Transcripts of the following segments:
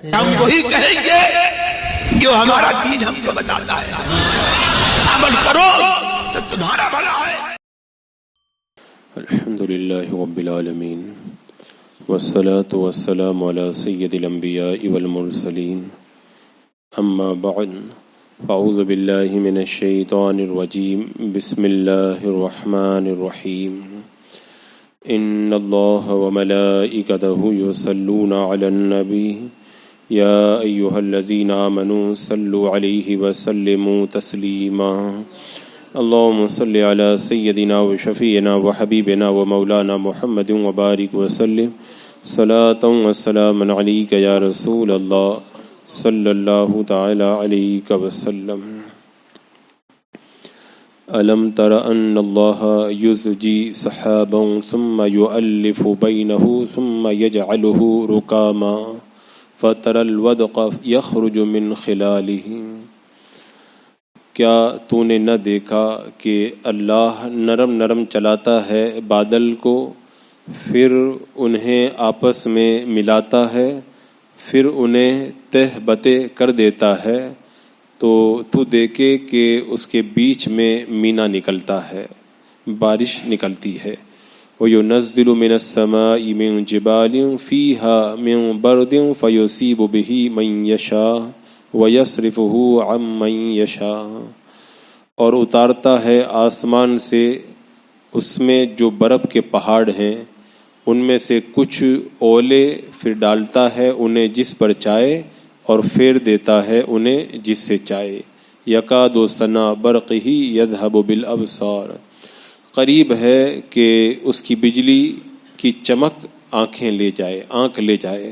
ہم وہی کہیں گے جو ہمارا دین ہم کو بتاتا ہے، عمل کرو تو تمہارا بھلا ہے۔ الحمدللہ رب العالمین والصلاة والسلام علی سید الانبیاء والمرسلین، اما بعد اعوذ باللہ من الشیطان الرجیم، بسم اللہ الرحمن الرحیم۔ ان اللہ وملائکتہ یصلون علی النبی یا ایہا الذین آمنوا صلوا علیہ وسلموا تسلیما۔ اللہم صلی علی سیدنا و شفیعنا و حبیبنا و مولانا محمد وبارک وسلم صلاۃ و سلاما علیک یا رسول اللہ صلی اللہ تعالی علیہ وسلم۔ ألم تر أن الله يزجي سحابا ثم يؤلف بينه ثم يجعله ركاما فترى الودق يخرج من خلاله۔ کیا تو نے نہ دیکھا کہ اللہ نرم نرم چلاتا ہے بادل کو، پھر انہیں آپس میں ملاتا ہے، پھر انہیں تہ بتہ کر دیتا ہے، تو تو دیکھے کہ اس کے بیچ میں مینا نکلتا ہے، بارش نکلتی ہے۔ وَيُنَزِّلُ مِنَ السَّمَاءِ مِن جِبَالٍ فِيهَا مِن بَرْدٍ فَيُصِيبُ بِهِ مَن يَشَاءُ وَيَصْرِفُهُ عَن مَّن يَشَاءُ، اور اتارتا ہے آسمان سے اس میں جو برف کے پہاڑ ہیں، ان میں سے کچھ اولے، پھر ڈالتا ہے انہیں جس پر چاہے، اور پھیر دیتا ہے انہیں جس سے چاہے۔ یکاد سنا برقہ یذہب بالابصار، قریب ہے کہ اس کی بجلی کی چمک آنکھ لے جائے۔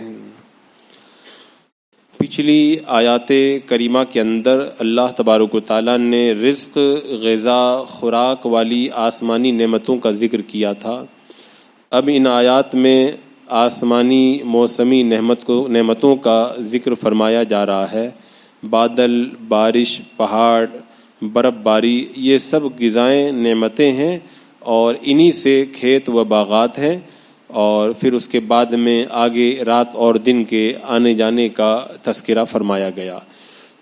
پچھلی آیات کریمہ کے اندر اللہ تبارک و تعالیٰ نے رزق، غذا، خوراک والی آسمانی نعمتوں کا ذکر کیا تھا۔ اب ان آیات میں آسمانی موسمی نعمتوں کا ذکر فرمایا جا رہا ہے۔ بادل، بارش، پہاڑ، برف باری، یہ سب غذائیں نعمتیں ہیں، اور انہی سے کھیت و باغات ہیں، اور پھر اس کے بعد میں آگے رات اور دن کے آنے جانے کا تذکرہ فرمایا گیا۔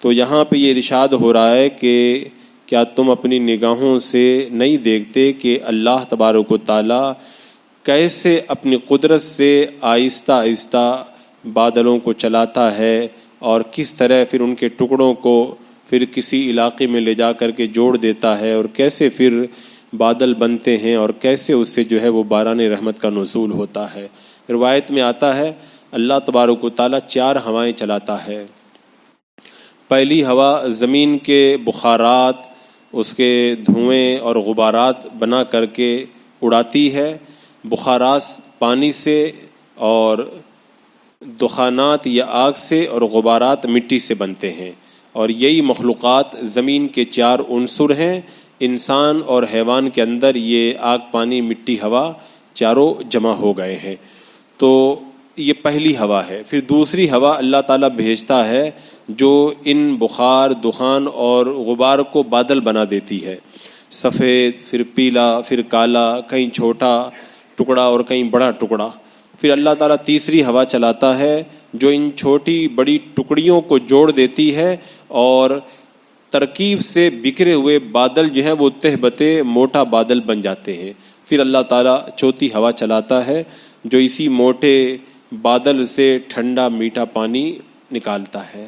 تو یہاں پہ یہ ارشاد ہو رہا ہے کہ کیا تم اپنی نگاہوں سے نہیں دیکھتے کہ اللہ تبارک و تعالیٰ کیسے اپنی قدرت سے آہستہ آہستہ بادلوں کو چلاتا ہے، اور کس طرح پھر ان کے ٹکڑوں کو پھر کسی علاقے میں لے جا کر کے جوڑ دیتا ہے، اور کیسے پھر بادل بنتے ہیں، اور کیسے اس سے جو ہے وہ باران رحمت کا نزول ہوتا ہے۔ روایت میں آتا ہے اللہ تبارک و تعالیٰ 4 ہوائیں چلاتا ہے۔ پہلی ہوا زمین کے بخارات، اس کے دھوئیں اور غبارات بنا کر کے اڑاتی ہے۔ بخارات پانی سے، اور دخانات یا آگ سے، اور غبارات مٹی سے بنتے ہیں، اور یہی مخلوقات زمین کے 4 عنصر ہیں۔ انسان اور حیوان کے اندر یہ آگ، پانی، مٹی، ہوا چاروں جمع ہو گئے ہیں۔ تو یہ پہلی ہوا ہے۔ پھر دوسری ہوا اللہ تعالیٰ بھیجتا ہے جو ان بخار، دخان اور غبار کو بادل بنا دیتی ہے، سفید، پھر پیلا، پھر کالا، کہیں چھوٹا ٹکڑا اور کہیں بڑا ٹکڑا۔ پھر اللہ تعالیٰ تیسری ہوا چلاتا ہے جو ان چھوٹی بڑی ٹکڑیوں کو جوڑ دیتی ہے، اور ترکیب سے بکھرے ہوئے بادل جو ہیں وہ تہ بتہ موٹا بادل بن جاتے ہیں۔ پھر اللہ تعالیٰ چوتھی ہوا چلاتا ہے جو اسی موٹے بادل سے ٹھنڈا میٹھا پانی نکالتا ہے۔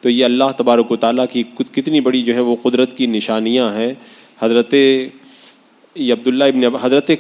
تو یہ اللہ تبارک و تعالیٰ کی کتنی بڑی جو ہے وہ قدرت کی نشانیاں ہیں۔ حضرت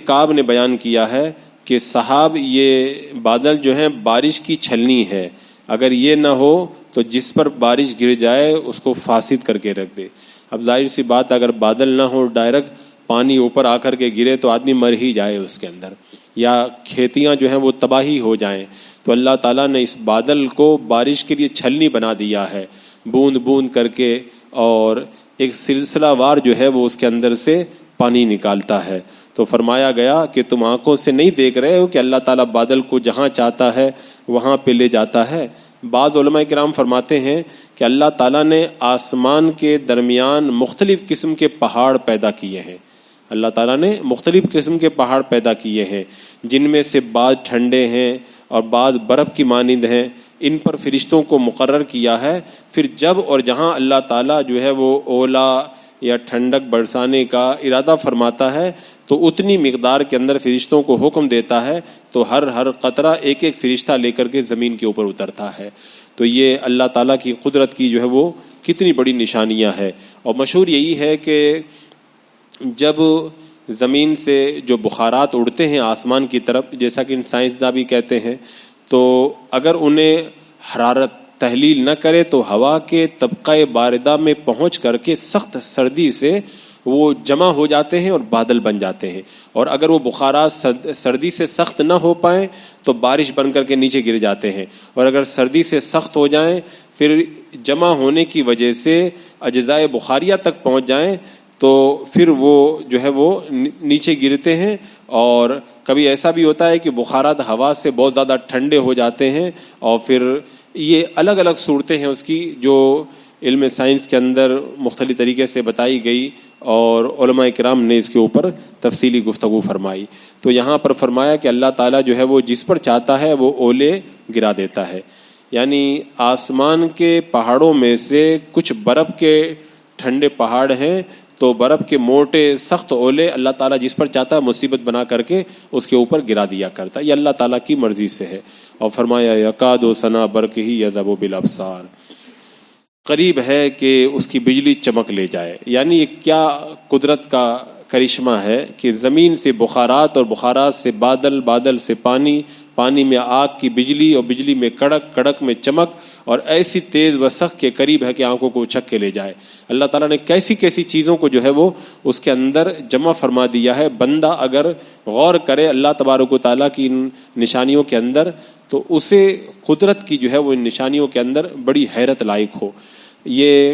کعب نے بیان کیا ہے کہ صحاب، یہ بادل جو ہیں بارش کی چھلنی ہے، اگر یہ نہ ہو تو جس پر بارش گر جائے اس کو فاسد کر کے رکھ دے۔ اب ظاہر سی بات، اگر بادل نہ ہو، ڈائریکٹ پانی اوپر آ کر کے گرے تو آدمی مر ہی جائے اس کے اندر، یا کھیتیاں جو ہیں وہ تباہی ہو جائیں۔ تو اللہ تعالیٰ نے اس بادل کو بارش کے لیے چھلنی بنا دیا ہے، بوند بوند کر کے، اور ایک سلسلہ وار جو ہے وہ اس کے اندر سے پانی نکالتا ہے۔ تو فرمایا گیا کہ تم آنکھوں سے نہیں دیکھ رہے ہو کہ اللہ تعالیٰ بادل کو جہاں چاہتا ہے وہاں پہ لے جاتا ہے۔ بعض علماء کرام فرماتے ہیں کہ اللہ تعالیٰ نے آسمان کے درمیان مختلف قسم کے پہاڑ پیدا کیے ہیں۔ اللہ تعالیٰ نے مختلف قسم کے پہاڑ پیدا کیے ہیں، جن میں سے بعض ٹھنڈے ہیں اور بعض برف کی مانند ہیں، ان پر فرشتوں کو مقرر کیا ہے. پھر جب اور جہاں اللہ تعالیٰ جو ہے وہ اولا یا ٹھنڈک برسانے کا ارادہ فرماتا ہے تو اتنی مقدار کے اندر فرشتوں کو حکم دیتا ہے تو ہر قطرہ ایک ایک فرشتہ لے کر کے زمین کے اوپر اترتا ہے. تو یہ اللہ تعالیٰ کی قدرت کی جو ہے وہ کتنی بڑی نشانیاں ہے. اور مشہور یہی ہے کہ جب زمین سے جو بخارات اڑتے ہیں آسمان کی طرف، جیسا کہ سائنسداں بھی کہتے ہیں، تو اگر انہیں حرارت تحلیل نہ کرے تو ہوا کے طبقہ باردہ میں پہنچ کر کے سخت سردی سے وہ جمع ہو جاتے ہیں اور بادل بن جاتے ہیں. اور اگر وہ بخارات سردی سے سخت نہ ہو پائیں تو بارش بن کر کے نیچے گر جاتے ہیں. اور اگر سردی سے سخت ہو جائیں پھر جمع ہونے کی وجہ سے اجزائے بخاریہ تک پہنچ جائیں تو پھر وہ جو ہے وہ نیچے گرتے ہیں. اور کبھی ایسا بھی ہوتا ہے کہ بخارات ہوا سے بہت زیادہ ٹھنڈے ہو جاتے ہیں. اور پھر یہ الگ الگ صورتیں ہیں اس کی جو علم سائنس کے اندر مختلف طریقے سے بتائی گئی اور علماء کرام نے اس کے اوپر تفصیلی گفتگو فرمائی. تو یہاں پر فرمایا کہ اللہ تعالیٰ جو ہے وہ جس پر چاہتا ہے وہ اولے گرا دیتا ہے. یعنی آسمان کے پہاڑوں میں سے کچھ برف کے ٹھنڈے پہاڑ ہیں تو برف کے موٹے سخت اولے اللہ تعالیٰ جس پر چاہتا ہے مصیبت بنا کر کے اس کے اوپر گرا دیا کرتا ہے. یہ اللہ تعالیٰ کی مرضی سے ہے. اور فرمایا یکاد سنا برقہ یذهب بالابصار، قریب ہے کہ اس کی بجلی چمک لے جائے. یعنی یہ کیا قدرت کا کرشمہ ہے کہ زمین سے بخارات اور بخارات سے بادل، بادل سے پانی، پانی میں آگ کی بجلی اور بجلی میں کڑک، کڑک میں چمک، اور ایسی تیز و سخت کے قریب ہے کہ آنکھوں کو اچھک کے لے جائے. اللہ تعالیٰ نے کیسی کیسی چیزوں کو جو ہے وہ اس کے اندر جمع فرما دیا ہے. بندہ اگر غور کرے اللہ تبارک و تعالیٰ کی ان نشانیوں کے اندر تو اسے قدرت کی جو ہے وہ ان نشانیوں کے اندر بڑی حیرت لائق ہو. یہ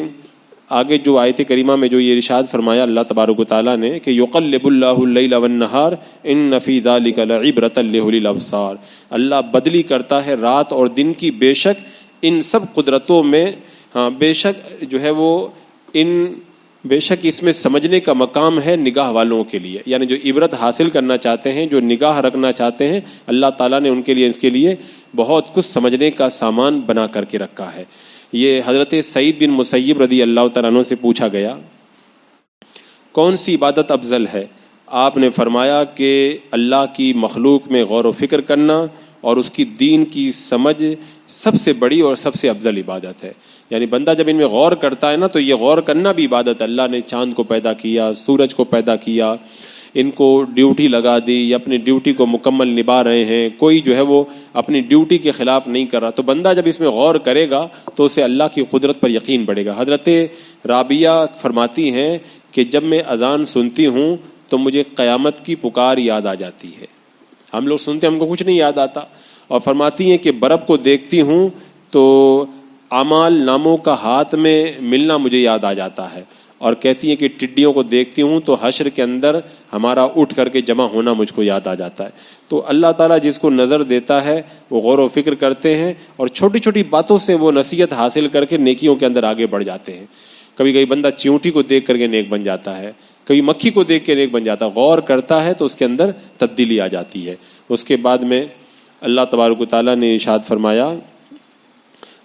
آگے جو آیت کریمہ میں جو یہ ارشاد فرمایا اللہ تبارک و تعالیٰ نے کہ یقلب اللہ اللیل والنہار ان فی ذلک لعبرۃ لأولی الابصار، اللہ بدلی کرتا ہے رات اور دن کی، بے شک ان سب قدرتوں میں بے شک جو ہے وہ بے شک اس میں سمجھنے کا مقام ہے نگاہ والوں کے لیے. یعنی جو عبرت حاصل کرنا چاہتے ہیں، جو نگاہ رکھنا چاہتے ہیں، اللہ تعالیٰ نے ان کے لیے اس کے لیے بہت کچھ سمجھنے کا سامان بنا کر کے رکھا ہے. یہ حضرت سعید بن مسیب رضی اللہ تعالیٰ عنہ سے پوچھا گیا کون سی عبادت افضل ہے؟ آپ نے فرمایا کہ اللہ کی مخلوق میں غور و فکر کرنا اور اس کی دین کی سمجھ سب سے بڑی اور سب سے افضل عبادت ہے. یعنی بندہ جب ان میں غور کرتا ہے نا تو یہ غور کرنا بھی عبادت. اللہ نے چاند کو پیدا کیا، سورج کو پیدا کیا، ان کو ڈیوٹی لگا دی، یا اپنی ڈیوٹی کو مکمل نبھا رہے ہیں، کوئی جو ہے وہ اپنی ڈیوٹی کے خلاف نہیں کر رہا. تو بندہ جب اس میں غور کرے گا تو اسے اللہ کی قدرت پر یقین بڑھے گا. حضرت رابعہ فرماتی ہیں کہ جب میں اذان سنتی ہوں تو مجھے قیامت کی پکار یاد آ جاتی ہے. ہم لوگ سنتے ہم کو کچھ نہیں یاد آتا. اور فرماتی ہیں کہ برف کو دیکھتی ہوں تو اعمال ناموں کا ہاتھ میں ملنا مجھے یاد آ جاتا ہے. اور کہتی ہیں کہ ٹڈیوں کو دیکھتی ہوں تو حشر کے اندر ہمارا اٹھ کر کے جمع ہونا مجھ کو یاد آ جاتا ہے. تو اللہ تعالیٰ جس کو نظر دیتا ہے وہ غور و فکر کرتے ہیں اور چھوٹی چھوٹی باتوں سے وہ نصیحت حاصل کر کے نیکیوں کے اندر آگے بڑھ جاتے ہیں. کبھی کبھی بندہ چیونٹی کو دیکھ کر کے نیک بن جاتا ہے، کبھی مکھی کو دیکھ کے نیک بن جاتا ہے. غور کرتا ہے تو اس کے اندر تبدیلی آ جاتی ہے. اس کے بعد میں اللہ تبارک و تعالیٰ نے ارشاد فرمایا.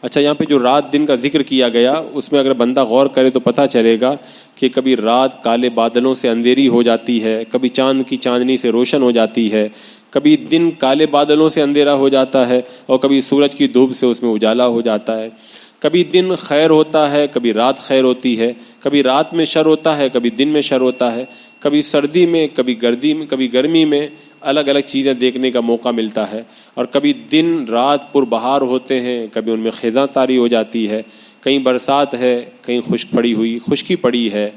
اچھا، یہاں پہ جو رات دن کا ذکر کیا گیا اس میں اگر بندہ غور کرے تو پتہ چلے گا کہ کبھی رات کالے بادلوں سے اندھیری ہو جاتی ہے، کبھی چاند کی چاندنی سے روشن ہو جاتی ہے، کبھی دن کالے بادلوں سے اندھیرا ہو جاتا ہے، اور کبھی سورج کی دھوپ سے اس میں اجالا ہو جاتا ہے. کبھی دن خیر ہوتا ہے، کبھی رات خیر ہوتی ہے، کبھی رات میں شر ہوتا ہے، کبھی دن میں شر ہوتا ہے، کبھی سردی میں، کبھی گرمی میں الگ الگ چیزیں دیکھنے کا موقع ملتا ہے. اور کبھی دن رات پر بہار ہوتے ہیں، کبھی ان میں خزاں طاری ہو جاتی ہے، کہیں برسات ہے، کہیں خشکی پڑی ہے.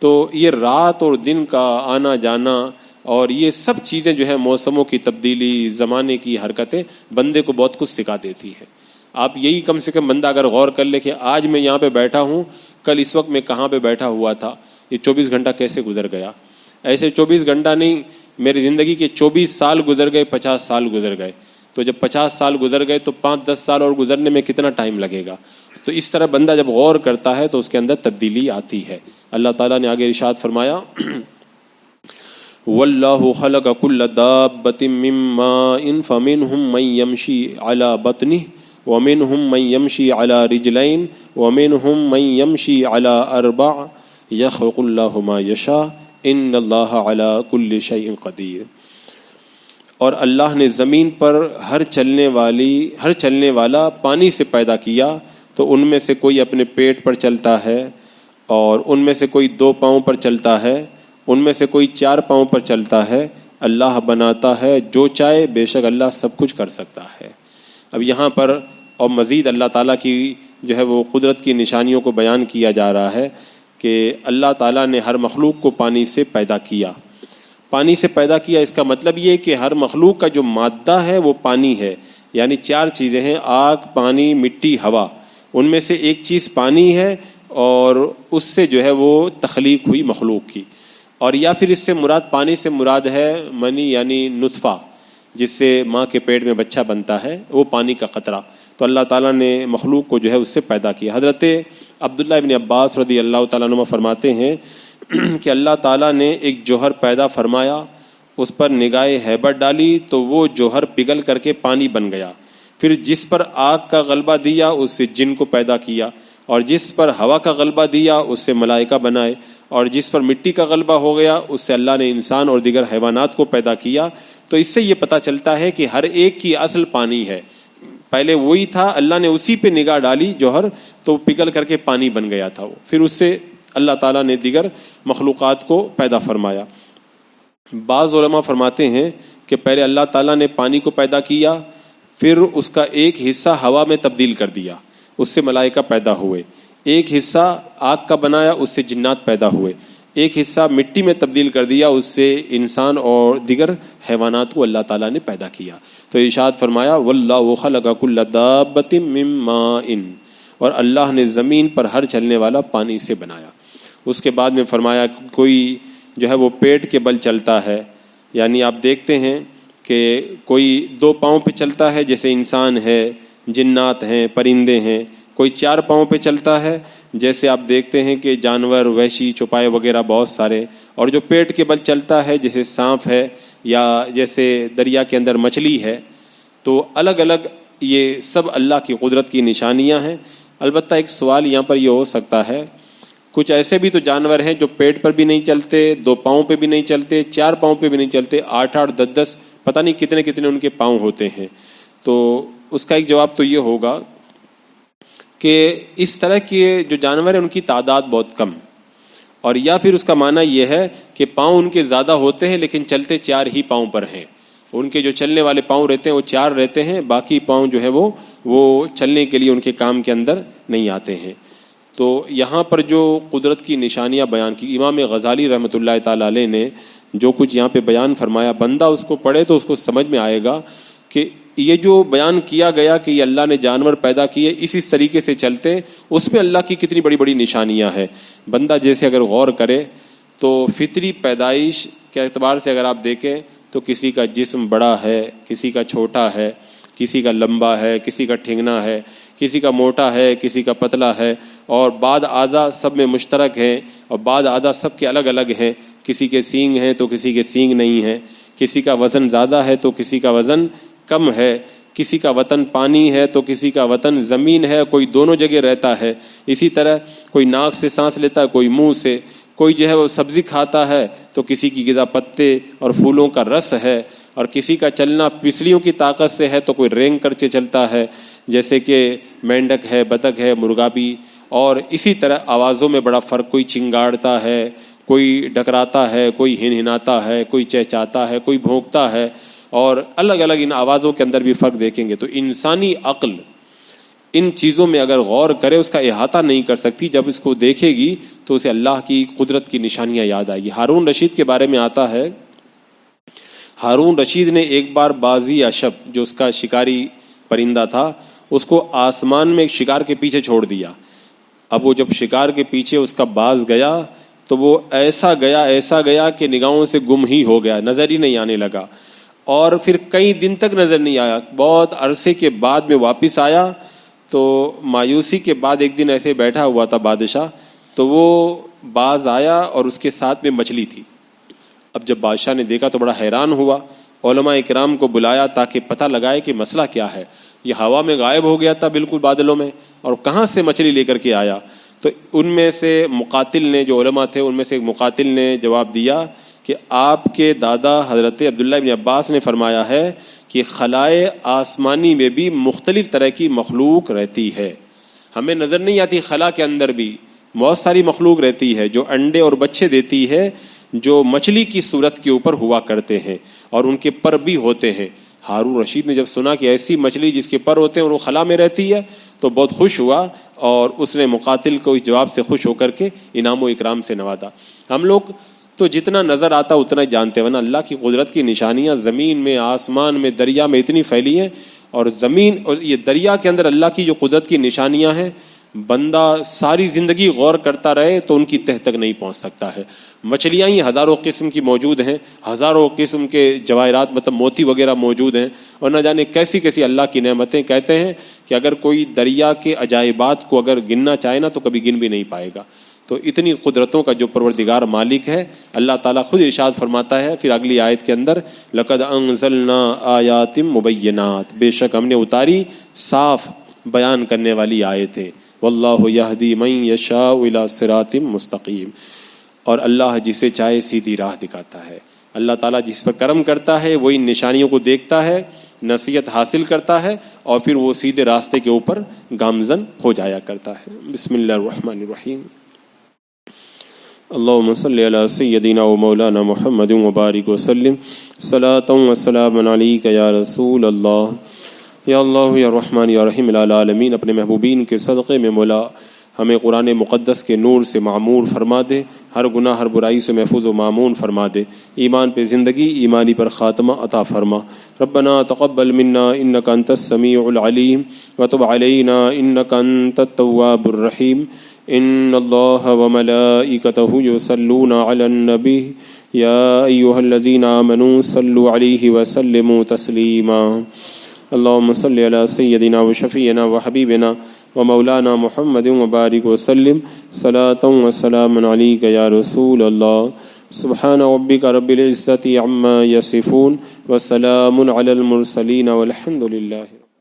تو یہ رات اور دن کا آنا جانا اور یہ سب چیزیں جو ہے موسموں کی تبدیلی، زمانے کی حرکتیں بندے کو بہت کچھ سکھا دیتی ہے. آپ یہی کم سے کم بندہ اگر غور کر لے کہ آج میں یہاں پہ بیٹھا ہوں، کل اس وقت میں کہاں پہ بیٹھا ہوا تھا، یہ 24 گھنٹہ کیسے گزر گیا. ایسے 24 گھنٹہ نہیں، میری زندگی کے 24 سال گزر گئے، 50 سال گزر گئے. تو جب 50 سال گزر گئے تو 5-10 سال اور گزرنے میں کتنا ٹائم لگے گا. تو اس طرح بندہ جب غور کرتا ہے تو اس کے اندر تبدیلی آتی ہے. اللہ تعالیٰ نے آگے ارشاد فرمایا وَاللَّهُ خَلَقَ كُلَّ دَابَّةٍ مِّن مَّاءٍ فَمِنْهُم مَّن يَمْشِي عَلَى بَطْنِهِ ومنهم من يمشي على رجلين ومنهم من يمشي على أربع يخلق الله ما يشاء ان اللہ علی کل شیء قدیر. اور اللہ نے زمین پر ہر چلنے والا پانی سے پیدا کیا، تو ان میں سے کوئی اپنے پیٹ پر چلتا ہے، اور ان میں سے کوئی 2 پاؤں پر چلتا ہے، ان میں سے کوئی 4 پاؤں پر چلتا ہے. اللہ بناتا ہے جو چاہے، بے شک اللہ سب کچھ کر سکتا ہے. اب یہاں پر اور مزید اللہ تعالیٰ کی جو ہے وہ قدرت کی نشانیوں کو بیان کیا جا رہا ہے کہ اللہ تعالیٰ نے ہر مخلوق کو پانی سے پیدا کیا. پانی سے پیدا کیا اس کا مطلب یہ کہ ہر مخلوق کا جو مادہ ہے وہ پانی ہے، یعنی 4 چیزیں ہیں: آگ، پانی، مٹی، ہوا. ان میں سے ایک چیز پانی ہے، اور اس سے جو ہے وہ تخلیق ہوئی مخلوق کی. اور یا پھر اس سے مراد، پانی سے مراد ہے منی یعنی نطفہ، جس سے ماں کے پیٹ میں بچہ بنتا ہے، وہ پانی کا قطرہ. تو اللہ تعالیٰ نے مخلوق کو جو ہے اس سے پیدا کیا. حضرت عبداللہ ابن عباس رضی اللہ تعالیٰ عنہ فرماتے ہیں کہ اللہ تعالیٰ نے ایک جوہر پیدا فرمایا، اس پر نگاہ ہیبت ڈالی تو وہ جوہر پگھل کر کے پانی بن گیا. پھر جس پر آگ کا غلبہ دیا اس سے جن کو پیدا کیا، اور جس پر ہوا کا غلبہ دیا اس سے ملائکہ بنائے، اور جس پر مٹی کا غلبہ ہو گیا اس سے اللہ نے انسان اور دیگر حیوانات کو پیدا کیا. تو اس سے یہ پتہ چلتا ہے کہ ہر ایک کی اصل پانی ہے. پہلے وہی تھا، اللہ نے اسی پہ نگاہ ڈالی جوہر، تو پگھل کر کے پانی بن گیا تھا وہ. پھر اس سے اللہ تعالیٰ نے دیگر مخلوقات کو پیدا فرمایا. بعض علماء فرماتے ہیں کہ پہلے اللہ تعالیٰ نے پانی کو پیدا کیا، پھر اس کا ایک حصہ ہوا میں تبدیل کر دیا، اس سے ملائکہ پیدا ہوئے. ایک حصہ آگ کا بنایا، اس سے جنات پیدا ہوئے. ایک حصہ مٹی میں تبدیل کر دیا، اس سے انسان اور دیگر حیوانات کو اللہ تعالیٰ نے پیدا کیا. تو ارشاد فرمایا واللہ خلق کل دابۃ من ماء، اور اللہ نے زمین پر ہر چلنے والا پانی سے بنایا. اس کے بعد میں فرمایا کوئی جو ہے وہ پیٹ کے بل چلتا ہے، یعنی آپ دیکھتے ہیں کہ کوئی 2 پاؤں پہ چلتا ہے جیسے انسان ہے، جنات ہیں، پرندے ہیں. کوئی 4 پاؤں پہ چلتا ہے جیسے آپ دیکھتے ہیں کہ جانور، وحشی، چوپائے وغیرہ بہت سارے. اور جو پیٹ کے بل چلتا ہے جیسے سانپ ہے یا جیسے دریا کے اندر مچھلی ہے. تو الگ الگ یہ سب اللہ کی قدرت کی نشانیاں ہیں. البتہ ایک سوال یہاں پر یہ ہو سکتا ہے، کچھ ایسے بھی تو جانور ہیں جو پیٹ پر بھی نہیں چلتے، 2 پاؤں پہ بھی نہیں چلتے، 4 پاؤں پہ بھی نہیں چلتے، 8 10 پتہ نہیں کتنے کتنے ان کے پاؤں ہوتے ہیں. تو اس کا ایک جواب تو یہ ہوگا کہ اس طرح کے جو جانور ہیں ان کی تعداد بہت کم، اور یا پھر اس کا معنی یہ ہے کہ پاؤں ان کے زیادہ ہوتے ہیں لیکن چلتے 4 ہی پاؤں پر ہیں. ان کے جو چلنے والے پاؤں رہتے ہیں وہ 4 رہتے ہیں، باقی پاؤں جو ہے وہ چلنے کے لیے ان کے کام کے اندر نہیں آتے ہیں. تو یہاں پر جو قدرت کی نشانیاں بیان کی، امام غزالی رحمۃ اللہ تعالی علیہ نے جو کچھ یہاں پہ بیان فرمایا، بندہ اس کو پڑھے تو اس کو سمجھ میں آئے گا کہ یہ جو بیان کیا گیا کہ یہ اللہ نے جانور پیدا کیے اس طریقے سے چلتے، اس میں اللہ کی کتنی بڑی بڑی نشانیاں ہیں. بندہ جیسے اگر غور کرے تو فطری پیدائش کے اعتبار سے اگر آپ دیکھیں تو کسی کا جسم بڑا ہے، کسی کا چھوٹا ہے، کسی کا لمبا ہے، کسی کا ٹھنگنا ہے، کسی کا موٹا ہے، کسی کا پتلا ہے، اور بعض اعضاء سب میں مشترک ہیں اور بعض اعضاء سب کے الگ الگ ہیں. کسی کے سینگ ہیں تو کسی کے سینگ نہیں ہیں، کسی کا وزن زیادہ ہے تو کسی کا وزن کم ہے، کسی کا وطن پانی ہے تو کسی کا وطن زمین ہے، کوئی دونوں جگہ رہتا ہے. اسی طرح کوئی ناک سے سانس لیتا ہے، کوئی منہ سے. کوئی جو ہے وہ سبزی کھاتا ہے تو کسی کی غذا پتے اور پھولوں کا رس ہے، اور کسی کا چلنا پسلیوں کی طاقت سے ہے تو کوئی رینگ کر کے چلتا ہے، جیسے کہ مینڈک ہے، بطخ ہے، مرغا بھی. اور اسی طرح آوازوں میں بڑا فرق، کوئی چنگاڑتا ہے، کوئی ڈکراتا ہے، کوئی ہنہناتا ہے، کوئی چہچاتا ہے، کوئی بھونکتا ہے، اور الگ الگ ان آوازوں کے اندر بھی فرق دیکھیں گے. تو انسانی عقل ان چیزوں میں اگر غور کرے اس کا احاطہ نہیں کر سکتی. جب اس کو دیکھے گی تو اسے اللہ کی قدرت کی نشانیاں یاد آئے گی. ہارون رشید کے بارے میں آتا ہے، ہارون رشید نے ایک بار بازی اشب جو اس کا شکاری پرندہ تھا اس کو آسمان میں شکار کے پیچھے چھوڑ دیا. اب وہ جب شکار کے پیچھے اس کا باز گیا تو وہ ایسا گیا کہ نگاہوں سے گم ہی ہو گیا، نظر ہی نہیں آنے لگا، اور پھر کئی دن تک نظر نہیں آیا. بہت عرصے کے بعد میں واپس آیا تو مایوسی کے بعد ایک دن ایسے بیٹھا ہوا تھا بادشاہ، تو وہ باز آیا اور اس کے ساتھ میں مچھلی تھی. اب جب بادشاہ نے دیکھا تو بڑا حیران ہوا، علماء اکرام کو بلایا تاکہ پتہ لگائے کہ مسئلہ کیا ہے. یہ ہوا میں غائب ہو گیا تھا بالکل بادلوں میں، اور کہاں سے مچھلی لے کر کے آیا؟ تو ان میں سے مقاتل نے، جو علماء تھے ان میں سے ایک مقاتل نے جواب دیا کہ آپ کے دادا حضرت عبداللہ بن عباس نے فرمایا ہے کہ خلائے آسمانی میں بھی مختلف طرح کی مخلوق رہتی ہے، ہمیں نظر نہیں آتی، خلا کے اندر بھی بہت ساری مخلوق رہتی ہے جو انڈے اور بچے دیتی ہے، جو مچھلی کی صورت کے اوپر ہوا کرتے ہیں اور ان کے پر بھی ہوتے ہیں۔ ہارون رشید نے جب سنا کہ ایسی مچھلی جس کے پر ہوتے ہیں اور وہ خلا میں رہتی ہے تو بہت خوش ہوا، اور اس نے مقاتل کو اس جواب سے خوش ہو کر کے انعام و اکرام سے نوازا۔ ہم لوگ تو جتنا نظر آتا اتنا ہی جانتے ہیں، ورنہ اللہ کی قدرت کی نشانیاں زمین میں، آسمان میں، دریا میں اتنی پھیلی ہیں، اور زمین اور یہ دریا کے اندر اللہ کی جو قدرت کی نشانیاں ہیں، بندہ ساری زندگی غور کرتا رہے تو ان کی تہ تک نہیں پہنچ سکتا ہے۔ مچھلیاں ہی ہزاروں قسم کی موجود ہیں، ہزاروں قسم کے جواہرات مطلب موتی وغیرہ موجود ہیں، اور نہ جانے کیسی کیسی اللہ کی نعمتیں۔ کہتے ہیں کہ اگر کوئی دریا کے عجائبات کو اگر گننا چاہے نا تو کبھی گن بھی نہیں پائے گا۔ تو اتنی قدرتوں کا جو پروردگار مالک ہے اللہ تعالیٰ خود ارشاد فرماتا ہے پھر اگلی آیت کے اندر، لَقَدْ أَنزَلْنَا آیَاتٍ مُبَيِّنَاتٍ، بے شک ہم نے اتاری صاف بیان کرنے والی آیتیں، واللہ یہدی من یشاء الی صراط مستقیم، اور اللہ جسے چاہے سیدھی راہ دکھاتا ہے۔ اللہ تعالیٰ جس پر کرم کرتا ہے وہ ان نشانیوں کو دیکھتا ہے، نصیحت حاصل کرتا ہے، اور پھر وہ سیدھے راستے کے اوپر گامزن ہو جایا کرتا ہے۔ بسم اللہ الرحمن الرحیم۔ اللہم صلی علی سیدنا و مولانا محمد وبارک وسلم، صلاۃ و سلام علیک یا رسول اللہ۔ یا اللہ یا رحمان یا رحیم العالمین، اپنے محبوبین کے صدقے میں مولا ہمیں قرآن مقدس کے نور سے معمور فرما دے، ہر گناہ ہر برائی سے محفوظ و معمون فرما دے، ایمان پہ زندگی، ایمانی پر خاتمہ عطا فرما۔ ربنا تقبل منا انک انت السمیع العلیم وتب علینا انک انت التواب الرحیم۔ ان اللہ وملائکتہ یصلون علی النبی یا ایھا الذین آمنوا صلوا علیہ وسلموا تسلیما۔ اللہم صلی علی سیدنا و شفیعنا و حبیبنا و مولانا محمد وبارک وسلم، صلاۃ و سلام علیک یا رسول اللہ۔ سبحان ربک رب العزۃ عما یصفون وسلام علی المرسلین والحمد للہ۔